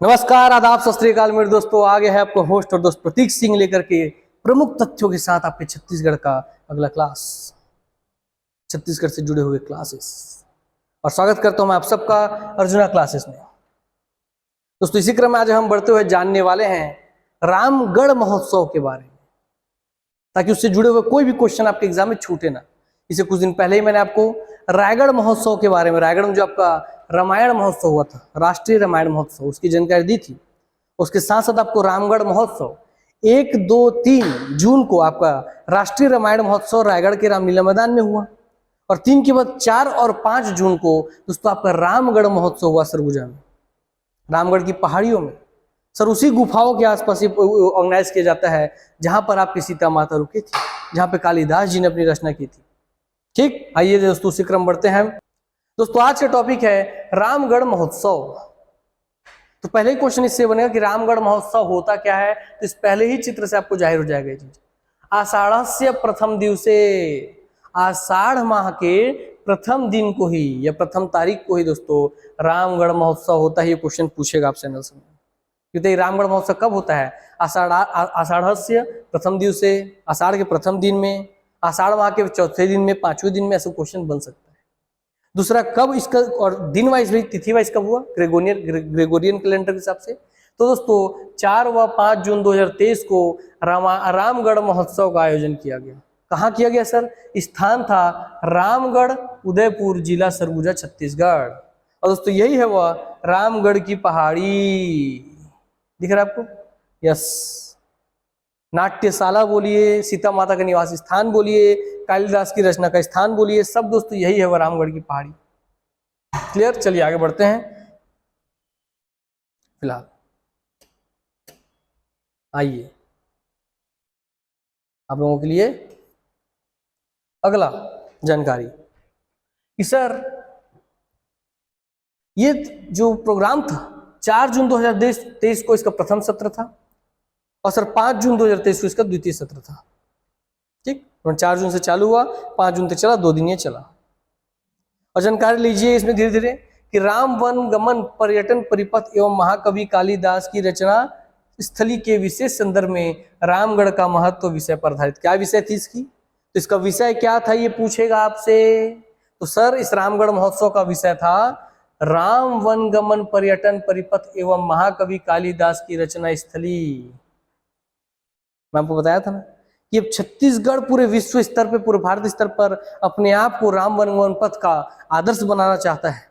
नमस्कार, आदाब, सत श्री अकाल मेरे दोस्तों। आगे है आपको होस्ट और दोस्त प्रतीक सिंह लेकर के प्रमुख तथ्यों के साथ आपके छत्तीसगढ़ का अगला क्लास, छत्तीसगढ़ से जुड़े हुए क्लासेस। और स्वागत करता हूं मैं आप सबका अर्जुना क्लासेस में। दोस्तों इसी क्रम में आज हम बढ़ते हुए जानने वाले हैं रामगढ़ महोत्सव के बारे में, ताकि उससे जुड़े हुए कोई भी क्वेश्चन आपके एग्जाम में छूटे ना। इसे कुछ दिन पहले ही मैंने आपको रायगढ़ महोत्सव के बारे में, रायगढ़ में जो आपका रामायण महोत्सव हुआ था, राष्ट्रीय रामायण महोत्सव, उसकी जानकारी दी थी। उसके साथ साथ आपको रामगढ़ महोत्सव 1, 2, 3 जून को आपका राष्ट्रीय रामायण महोत्सव रायगढ़ के रामलीला मैदान में हुआ, और 3 के बाद 4 और 5 जून को दोस्तों आपका रामगढ़ महोत्सव हुआ सरगुजा में, रामगढ़ की पहाड़ियों में। सर उसी गुफाओं के आसपास ही ऑर्गेनाइज किया जाता है जहां पर आपकी सीता माता रुकी थी, जहां पे कालिदास जी ने अपनी रचना की थी। ठीक, आइए दोस्तों उसी क्रम बढ़ते हैं। दोस्तों आज का टॉपिक है रामगढ़ महोत्सव। तो पहले ही क्वेश्चन इससे बनेगा कि रामगढ़ महोत्सव होता क्या है, तो इस पहले ही चित्र से आपको जाहिर हो जाएगा ये चीज। आषाढ़स्य प्रथम दिवसे, आषाढ़ माह के प्रथम दिन को ही या प्रथम तारीख को ही दोस्तों रामगढ़ महोत्सव होता है। ये क्वेश्चन पूछेगा आपसे नल समय, क्योंकि रामगढ़ महोत्सव कब होता है? आषाढ़स्य प्रथम दिवसे, आषाढ़ के प्रथम दिन में, आषाढ़ माह के चौथे दिन में, 5वें दिन में, ऐसा क्वेश्चन बन सकता है। दूसरा कब इसका, और दिन वाइज भी, तिथि वाइज कब हुआ ग्रेगोरियन कैलेंडर के हिसाब से। तो दोस्तों 4 व 5 जून 2023 को रामगढ़ महोत्सव का आयोजन किया गया। कहाँ किया गया सर? स्थान था रामगढ़, उदयपुर जिला, सरगुजा, छत्तीसगढ़। और दोस्तों यही है वह रामगढ़ की पहाड़ी, दिख रहा है आपको? यस, नाट्यशाला बोलिए, सीता माता का निवास स्थान बोलिए, कालिदास की रचना का स्थान बोलिए, सब दोस्तों यही है वह रामगढ़ की पहाड़ी। क्लियर? चलिए आगे बढ़ते हैं। फिलहाल आइए आप लोगों के लिए अगला जानकारी कि सर ये जो प्रोग्राम था 4 जून 2023 को इसका प्रथम सत्र था, और सर 5 जून 2023 को इसका द्वितीय सत्र था। ठीक, 4 जून से चालू हुआ, 5 जून तक चला, 2 दिन ये चला। और जानकारी लीजिए इसमें धीरे धीरे कि राम वन गमन पर्यटन परिपथ एवं महाकवि कालिदास की रचना स्थली के विशेष संदर्भ में रामगढ़ का महत्व विषय पर आधारित। क्या विषय थी इसकी? तो इसका विषय क्या था ये पूछेगा आपसे। तो सर इस रामगढ़ महोत्सव का विषय था राम वन गमन पर्यटन परिपथ एवं महाकवि कालिदास की रचना स्थली। मैं आपको बताया था ना कि अब छत्तीसगढ़ पूरे विश्व स्तर पे, पूरे भारत स्तर पर अपने आप को राम वन गमन पथ का आदर्श बनाना चाहता है,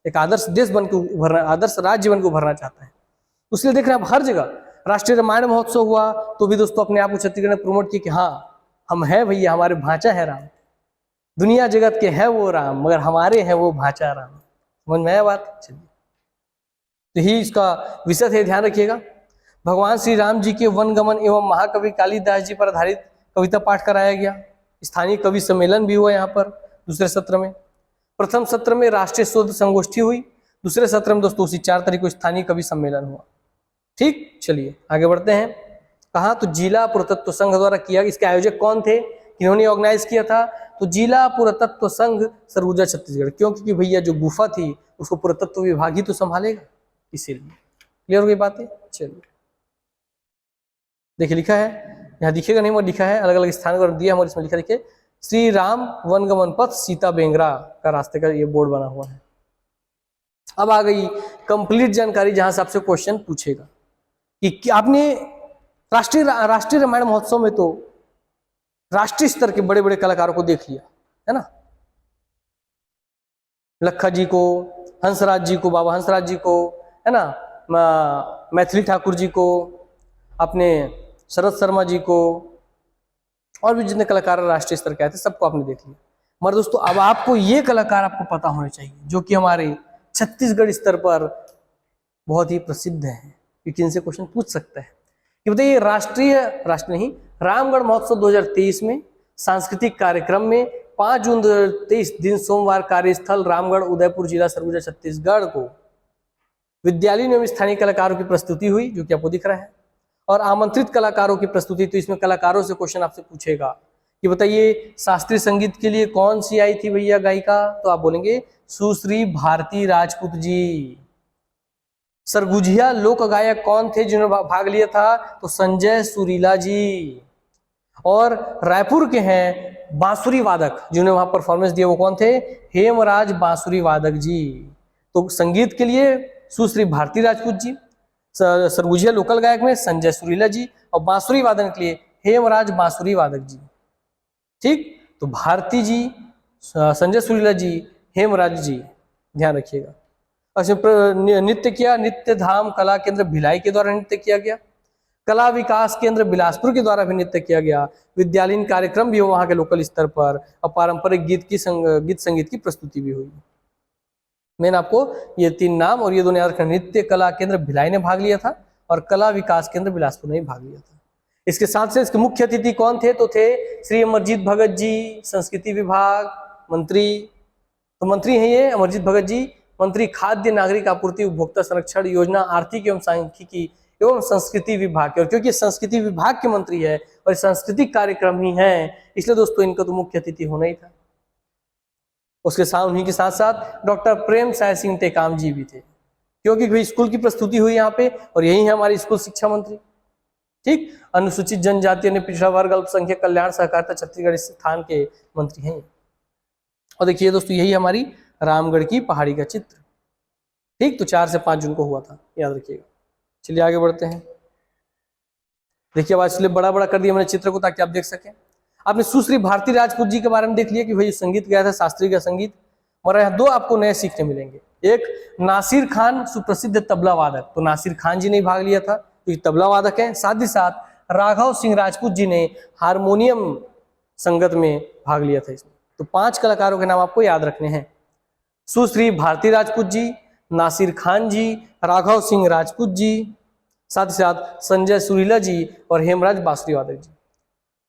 एक आदर्श देश बन के उभरना, आदर्श राज्य बन के उभरना चाहता है। उसके लिए देख रहे हैं आप हर जगह राष्ट्रीय रामायण महोत्सव हुआ तो भी दोस्तों अपने आप को छत्तीसगढ़ ने प्रमोट किया कि हाँ हम हैं भैया, हमारे भांचा है राम, दुनिया जगत के है वो राम, मगर हमारे हैं वो भांचा राम। समझ में आया बात? चलिए, तो ही इसका विषय थे, ध्यान रखिएगा। भगवान श्री राम जी के वन गमन एवं महाकवि कालिदास जी पर आधारित कविता पाठ कराया गया। स्थानीय कवि सम्मेलन भी हुआ यहाँ पर दूसरे सत्र में। प्रथम सत्र में राष्ट्रीय शोध संगोष्ठी हुई, दूसरे सत्र में दोस्तों उसी 4 तारीख को स्थानीय कवि सम्मेलन हुआ। ठीक, चलिए आगे बढ़ते हैं। कहा? तो जिला पुरातत्व संघ द्वारा किया। इसके आयोजक कौन थे, किन्होंने ऑर्गेनाइज किया था? तो जिला पुरातत्व संघ सरगुजा छत्तीसगढ़। क्यों? क्योंकि भैया जो गुफा थी उसको पुरातत्व विभाग ही तो संभालेगा, इसीलिए। क्लियर हो गई बातें? चलिए देखिए लिखा है, यहाँ दिखेगा नहीं मगर लिखा है, अलग अलग स्थान पर दिया हमारे, इसमें लिखा देखिए श्री राम वनगमन पथ सीता बेंगरा का रास्ते का ये बोर्ड बना हुआ है। अब आ गई कंप्लीट जानकारी जहां से आपसे क्वेश्चन पूछेगा कि आपने राष्ट्रीय रामायण महोत्सव में तो राष्ट्रीय स्तर के बड़े बड़े कलाकारों को देख लिया है ना, लखा जी को, हंसराज जी को, बाबा हंसराज जी को, है ना, मैथिली ठाकुर जी को, अपने शरद शर्मा जी को, और भी जितने कलाकार राष्ट्रीय स्तर के आए थे सबको आपने देख लिया। मगर दोस्तों अब आपको ये कलाकार आपको पता होने चाहिए जो कि हमारे छत्तीसगढ़ स्तर पर बहुत ही प्रसिद्ध है, क्योंकि इनसे क्वेश्चन पूछ सकता है कि बताइए राष्ट्रीय नहीं, रामगढ़ महोत्सव 2023 में सांस्कृतिक कार्यक्रम में 5 जून 2023 दिन सोमवार कार्यस्थल रामगढ़, उदयपुर जिला, सरगुजा, छत्तीसगढ़ को विद्यालयों में स्थानीय कलाकारों की प्रस्तुति हुई, जो कि आपको दिख रहा है, और आमंत्रित कलाकारों की प्रस्तुति। तो इसमें कलाकारों से क्वेश्चन आपसे पूछेगा कि बताइए शास्त्रीय संगीत के लिए कौन सी आई थी भैया गायिका, तो आप बोलेंगे सुश्री भारती राजपूत जी। सरगुजिया लोक गायक कौन थे जिन्होंने भाग लिया था, तो संजय सुरीला जी। और रायपुर के हैं बांसुरी वादक जिन्होंने वहां परफॉर्मेंस दिया, वो कौन थे, हेमराज बांसुरी वादक जी। तो संगीत के लिए सुश्री भारती राजपूत जी, सरगुजिया लोकल गायक में संजय सुरीला जी, और बांसुरी वादन के लिए हेमराज बांसुरी वादक जी। ठीक, तो भारती जी, संजय सुरीला जी, हेमराज जी, ध्यान रखिएगा। अच्छा, नृत्य किया, नित्य धाम कला केंद्र भिलाई के द्वारा नृत्य किया गया, कला विकास केंद्र बिलासपुर के द्वारा भी नृत्य किया गया, विद्यालयीन कार्यक्रम भी हो वहां के लोकल स्तर पर, और पारंपरिक गीत संगीत की प्रस्तुति भी हुई। मैंने आपको ये 3 नाम और ये दोनों याद रखना, नृत्य कला केंद्र भिलाई ने भाग लिया था और कला विकास केंद्र बिलासपुर ने भी भाग लिया था। इसके साथ से इसके मुख्य अतिथि कौन थे, तो थे श्री अमरजीत भगत जी, संस्कृति विभाग मंत्री। तो मंत्री हैं ये अमरजीत भगत जी, मंत्री खाद्य नागरिक आपूर्ति उपभोक्ता संरक्षण योजना आर्थिक एवं सांख्यिकी एवं संस्कृति विभाग के, और क्योंकि संस्कृति विभाग के मंत्री है और सांस्कृतिक कार्यक्रम ही है, इसलिए दोस्तों इनका तो मुख्य अतिथि होना ही था। उसके साथ उन्हीं के साथ साथ डॉक्टर प्रेम साय सिंह टेकाम जी भी थे, क्योंकि भाई स्कूल की प्रस्तुति हुई यहाँ पे, और यही है हमारे स्कूल शिक्षा मंत्री। ठीक, अनुसूचित जनजाति ने पिछड़ा वर्ग अल्पसंख्यक कल्याण सहकारिता छत्तीसगढ़ स्थान के मंत्री हैं। और देखिए दोस्तों, यही हमारी रामगढ़ की पहाड़ी का चित्र। ठीक, तो 4 से 5 जून को हुआ था, याद रखिएगा। चलिए आगे बढ़ते हैं। देखिए अब इसलिए बड़ा बड़ा कर दिया मैंने चित्र को ताकि आप देख सकें। आपने सुश्री भारती राजपूत जी के बारे में देख लिया कि भाई संगीत गया था, शास्त्रीय का संगीत। और यहाँ 2 आपको नए सीखने मिलेंगे। एक, नासिर खान सुप्रसिद्ध तबला वादक, तो नासिर खान जी ने भाग लिया था, तो तबला वादक है। साथ ही साथ राघव सिंह राजपूत जी ने हारमोनियम संगत में भाग लिया था इसमें। तो 5 कलाकारों के नाम आपको याद रखने हैं, सुश्री भारती राजपूत जी, नासिर खान जी, राघव सिंह राजपूत जी, साथ ही साथ संजय सुरीला जी और हेमराज बांसुरी वादक जी।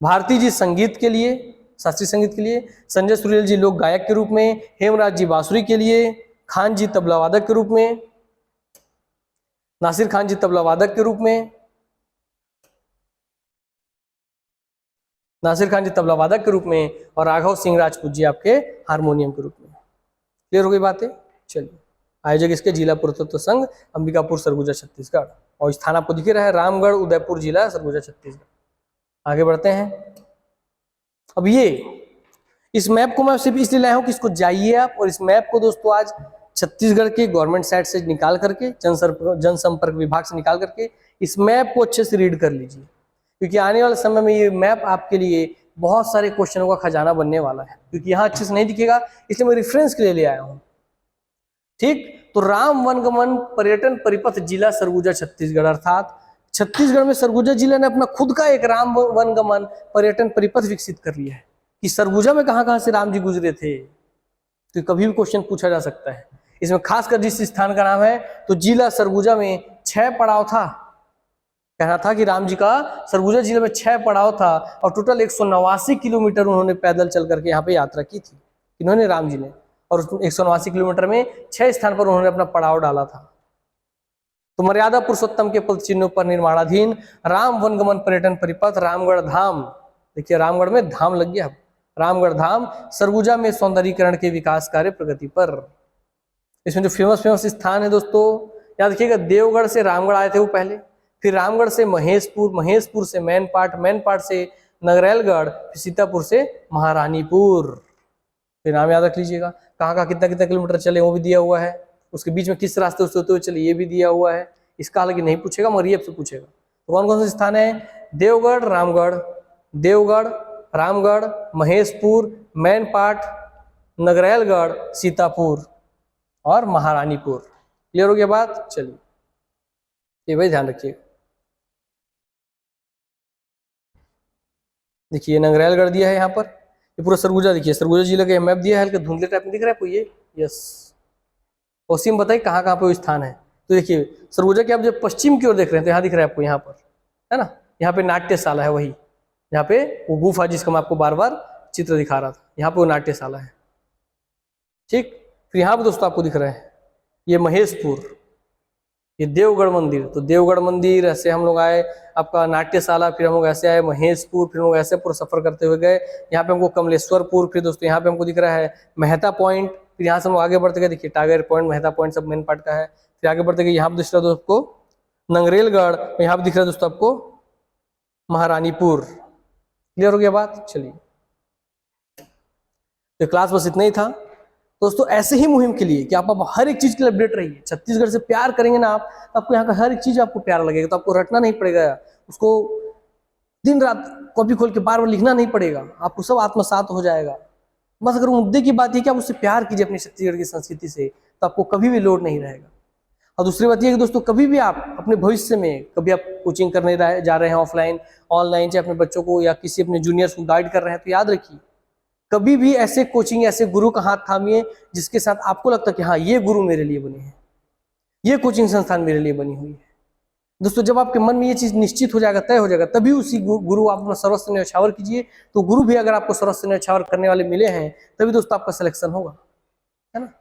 भारती जी संगीत के लिए, शास्त्रीय संगीत के लिए, संजय सुरीला जी लोक गायक के रूप में, हेमराज जी बांसुरी के लिए, खान जी तबला वादक के रूप में, नासिर खान जी तबला वादक के रूप में, नासिर खान जी तबला वादक के रूप में, और राघव सिंह राजपूत जी आपके हारमोनियम के रूप में। क्लियर हो गई बातें। चलिए, आयोजक इसके जिला पुरातत्व संघ अंबिकापुर सरगुजा छत्तीसगढ़, और स्थान आपको दिख रहा है रामगढ़ उदयपुर जिला सरगुजा छत्तीसगढ़। आगे बढ़ते हैं। अब ये इस मैप को मैं सिर्फ इसलिए लाया हूं कि इसको जाइए आप, और इस मैप को दोस्तों आज छत्तीसगढ़ के गवर्नमेंट साइट से निकाल करके, जनसंपर्क विभाग से निकाल करके इस मैप को अच्छे से रीड कर लीजिए, क्योंकि आने वाले समय में ये मैप आपके लिए बहुत सारे क्वेश्चनों का खजाना बनने वाला है, क्योंकि यहाँ अच्छे से नहीं दिखेगा, इसलिए मैं रेफरेंस के लिए ले आया हूँ। ठीक, तो राम वनगमन पर्यटन परिपथ जिला सरगुजा छत्तीसगढ़, अर्थात छत्तीसगढ़ में सरगुजा जिला ने अपना खुद का एक राम वनगमन पर्यटन परिपथ विकसित कर लिया है कि सरगुजा में कहां कहां से राम जी गुजरे थे। तो कभी भी क्वेश्चन पूछा जा सकता है। इसमें खासकर जिस स्थान का नाम है, तो जिला सरगुजा में 6 पड़ाव था। कहना था कि राम जी का सरगुजा जिले में 6 पड़ाव था, और टोटल 189 किलोमीटर उन्होंने पैदल चल करके यहाँ पे यात्रा की थी, इन्होंने राम जी ने, और 189 किलोमीटर में 6 स्थान पर उन्होंने अपना पड़ाव डाला था। तो मर्यादा पुरुषोत्तम के पद चिन्हों पर निर्माणाधीन राम वनगमन पर्यटन परिपथ रामगढ़ धाम, देखिए रामगढ़ में धाम लग गया, रामगढ़ धाम सरगुजा में सौंदर्यीकरण के विकास कार्य प्रगति पर। इसमें जो फेमस स्थान है दोस्तों, याद रखिएगा, देवगढ़ से रामगढ़ आए थे वो पहले, फिर रामगढ़ से महेशपुर, महेशपुर से मैनपाट से नगरैलगढ़, फिर सीतापुर से महारानीपुर। फिर नाम याद रख लीजिएगा, कहाँ कहाँ कितना कितना किलोमीटर चले वो भी दिया हुआ है, उसके बीच में किस रास्ते से होते हुए चले ये भी दिया हुआ है। इसका हालांकि नहीं पूछेगा मगर ये आपसे पूछेगा। तो कौन कौन से स्थान है, देवगढ़ रामगढ़, महेशपुर, मैनपाट, नगरैलगढ़, सीतापुर और महारानीपुर। क्लियर हो गया बात। चलिए ये भाई ध्यान रखिए। देखिए नगरैलगढ़ दिया है यहाँ पर, ये पूरा सरगुजा, देखिए सरगुजा जिले का मैप दिया है, हल्के धुंधले टाइप में दिख रहा है आपको ये, यस। उसी में बताइए कहाँ कहाँ पे वो स्थान है। तो देखिए सरगुजा के आप जब पश्चिम की ओर देख रहे हैं तो यहाँ दिख रहा है आपको, यहाँ पर है ना, यहाँ पे नाट्यशाला है, वही यहाँ पे वो गुफा जिसका मैं आपको बार बार चित्र दिखा रहा था, यहाँ पे वो नाट्यशाला है। ठीक, फिर यहाँ पे दोस्तों आपको दिख रहा है ये महेशपुर, ये देवगढ़ मंदिर, तो देवगढ़ मंदिर ऐसे हम लोग आए, आपका नाट्यशाला, फिर हम लोग ऐसे आए महेशपुर, फिर हम लोग ऐसे पूरा सफर करते हुए गए। यहाँ पे हमको कमलेश्वरपुर, फिर दोस्तों यहाँ पे हमको दिख रहा है मेहता पॉइंट, फिर यहाँ से हम लोग आगे बढ़ते गए, देखिए टाइगर पॉइंट, मेहता पॉइंट सब मेन पार्ट का है। फिर आगे बढ़ते गए, यहाँ पे दिख रहा है दोस्तों आपको नंगरेलगढ़, यहाँ पे दिख रहा है दोस्तों आपको महारानीपुर। क्लियर हो गया बात? चलिए, तो क्लास बस इतना ही था दोस्तों। ऐसे ही मुहिम के लिए कि आप हर एक चीज के लिए अपडेट रहिए। छत्तीसगढ़ से प्यार करेंगे ना आप, आपको यहाँ का हर एक चीज आपको प्यारा लगेगा, तो आपको रटना नहीं पड़ेगा, उसको दिन रात कॉपी खोल के बार बार लिखना नहीं पड़ेगा, आपको सब आत्मसात हो जाएगा। बस अगर मुद्दे की बात है कि आप उससे प्यार कीजिए अपनी छत्तीसगढ़ की संस्कृति से, तो आपको कभी भी लोड नहीं रहेगा। और दूसरी बात यह कि दोस्तों, कभी भी आप अपने भविष्य में कभी आप कोचिंग करने जा रहे हैं, ऑफलाइन ऑनलाइन, चाहे अपने बच्चों को या किसी अपने जूनियर्स को गाइड कर रहे हैं, तो याद रखिए कभी भी ऐसे कोचिंग, ऐसे गुरु का हाथ थामिए जिसके साथ आपको लगता है कि हाँ ये गुरु मेरे लिए बने हैं, ये कोचिंग संस्थान मेरे लिए बनी हुई है। दोस्तों, जब आपके मन में ये चीज निश्चित हो जाएगा, तय हो जाएगा, तभी उसी गुरु आप अपना सर्वस्व न्यौछावर कीजिए। तो गुरु भी अगर आपको सर्वस्व न्यौछावर करने वाले मिले हैं, तभी दोस्तों आपका सिलेक्शन होगा, है ना।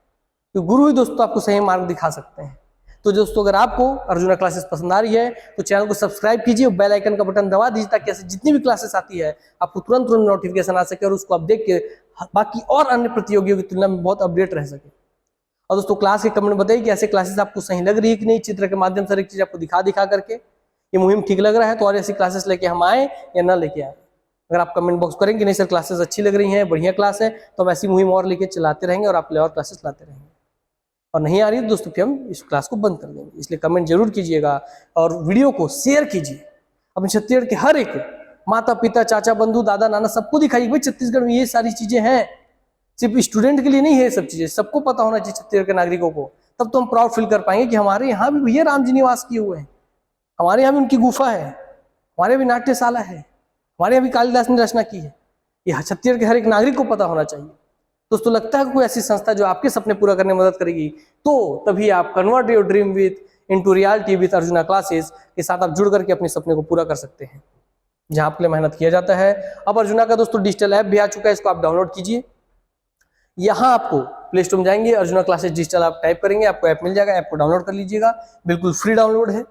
तो गुरु ही दोस्तों आपको सही मार्ग दिखा सकते हैं। तो दोस्तों, अगर आपको अर्जुना क्लासेस पसंद आ रही है तो चैनल को सब्सक्राइब कीजिए, बेल आइकन का बटन दबा दीजिए, ताकि ऐसे जितनी भी क्लासेस आती है आपको तुरंत तुरंत नोटिफिकेशन आ सके और उसको आप देख के बाकी और अन्य प्रतियोगियों की तुलना में बहुत अपडेट रह सके। और दोस्तों, क्लास के कमेंट में बताइए कि ऐसे क्लासेस आपको सही लग रही है कि नहीं, चित्र के माध्यम से एक चीज आपको दिखा करके ये मुहिम ठीक लग रहा है तो और ऐसी क्लासेस लेके हम आए या ना लेके आए। अगर आप कमेंट बॉक्स करेंगे नहीं सर क्लासेस अच्छी लग रही हैं, बढ़िया क्लास है, तो हम ऐसी मुहिम और लेके चलाते रहेंगे और आप और क्लासेस लाते रहेंगे। और नहीं आ रही है दोस्तों, फिर हम इस क्लास को बंद कर देंगे। इसलिए कमेंट जरूर कीजिएगा और वीडियो को शेयर कीजिए। अपने छत्तीसगढ़ के हर एक माता पिता, चाचा, बंधु, दादा, नाना सबको दिखाइए भाई छत्तीसगढ़ में ये सारी चीजें हैं। सिर्फ स्टूडेंट के लिए नहीं है ये सब चीजें, सबको पता होना चाहिए छत्तीसगढ़ के नागरिकों को। तब तो हम प्राउड फील कर पाएंगे कि हमारे यहाँ भी भैया राम जी निवास किए हुए हैं, हमारे यहाँ भी उनकी गुफा है, हमारे यहाँ भी नाट्यशाला है, हमारे यहाँ भी कालिदास ने रचना की है। यह छत्तीसगढ़ के हर एक नागरिक को पता होना चाहिए। दोस्तों, लगता है कोई ऐसी संस्था जो आपके सपने पूरा करने में मदद करेगी, तो तभी आप convert your dream into reality with arjuna classes के साथ आप जुड़ करके अपने सपने को पूरा कर सकते हैं, जहां आपके लिए मेहनत किया जाता है। अब अर्जुना का दोस्तों डिजिटल ऐप भी आ चुका है, इसको आप डाउनलोड कीजिए। यहाँ आपको प्ले स्टोर में जाएंगे, अर्जुना क्लासेस डिजिटल आप टाइप करेंगे, आपको ऐप मिल जाएगा, ऐप को डाउनलोड कर लीजिएगा, बिल्कुल फ्री डाउनलोड है।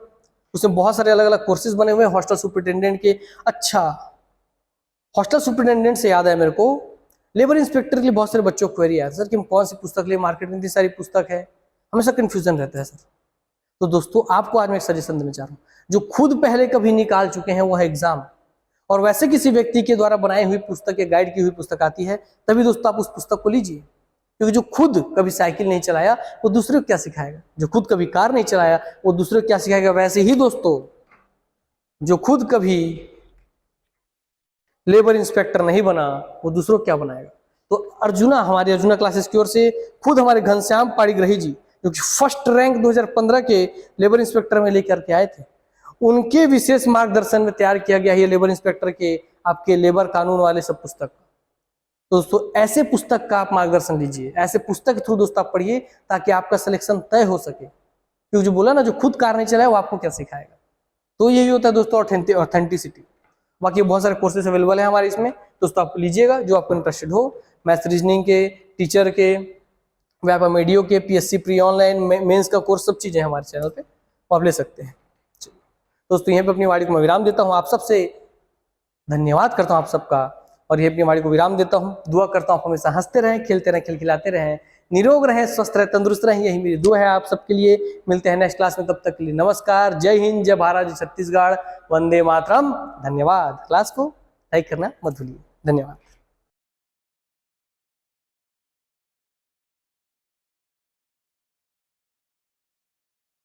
उसमें बहुत सारे अलग अलग कोर्सेज बने हुए हैं हॉस्टल सुपरिटेंडेंट के। अच्छा, हॉस्टल सुपरिटेंडेंट से याद है मेरे को, लेबर इंस्पेक्टर के लिए बहुत सारे बच्चों को क्वेरी आया सर कि हम कौन सी पुस्तक ले, मार्केट में इतनी सारी पुस्तक है, हमेशा कंफ्यूजन रहता है सर। तो दोस्तों, आपको आज मैं एक सजेशन देना चाह रहा हूँ, जो खुद पहले कभी निकाल चुके हैं वो है एग्जाम, और वैसे किसी व्यक्ति के द्वारा बनाई हुई पुस्तक या गाइड की हुई पुस्तक आती है, तभी दोस्तों आप उस पुस्तक को लीजिए। क्योंकि जो खुद कभी साइकिल नहीं चलाया वो दूसरे को क्या सिखाएगा, जो खुद कभी कार नहीं चलाया वो दूसरे को क्या सिखाएगा। वैसे ही दोस्तों, जो खुद कभी लेबर इंस्पेक्टर नहीं बना वो दूसरों को क्या बनाएगा। तो अर्जुना, हमारी अर्जुना क्लासेस की ओर से खुद हमारे घनश्याम पाणिग्राही जी, जो कि फर्स्ट रैंक 2015 के लेबर इंस्पेक्टर में लेकर के आए थे, उनके विशेष मार्गदर्शन में तैयार किया गया है ये लेबर इंस्पेक्टर के आपके लेबर कानून वाले सब पुस्तक। तो दोस्तों, ऐसे पुस्तक का आप मार्गदर्शन लीजिए, ऐसे पुस्तक के थ्रू दोस्तों आप पढ़िए, ताकि आपका सिलेक्शन तय हो सके। क्योंकि जो बोला ना, जो खुद कार नहीं चलाया वो आपको क्या सिखाएगा। तो यही होता है दोस्तों ऑथेंटिसिटी। बाकी बहुत सारे कोर्सेज अवेलेबल है हमारे इसमें, दोस्तों आप लीजिएगा जो आपको इंटरेस्टेड हो। मैथ्स रीजनिंग के, टीचर के, व्यापार मीडियो के, पीएससी प्री ऑनलाइन मेंस का कोर्स, सब चीजें हमारे चैनल पे आप ले सकते हैं। दोस्तों, यहीं पे अपनी वाणी को मैं विराम देता हूँ, आप सबसे धन्यवाद करता हूँ आप सबका, और ये अपनी वाणी को विराम देता हूँ। दुआ करता हूँ आप हमेशा हंसते रहें, खेलते रहें, खिलखिलाते रहें, निरोग रहें, स्वस्थ रहें, तंदुरुस्त रहें, यही मेरी दुआ है आप सबके लिए। मिलते हैं नेक्स्ट क्लास में, तब तक के लिए नमस्कार, जय हिंद, जय भारत, जय छत्तीसगढ़, वंदे मातरम। धन्यवाद। क्लास को लाइक करना मत भूलिए। धन्यवाद।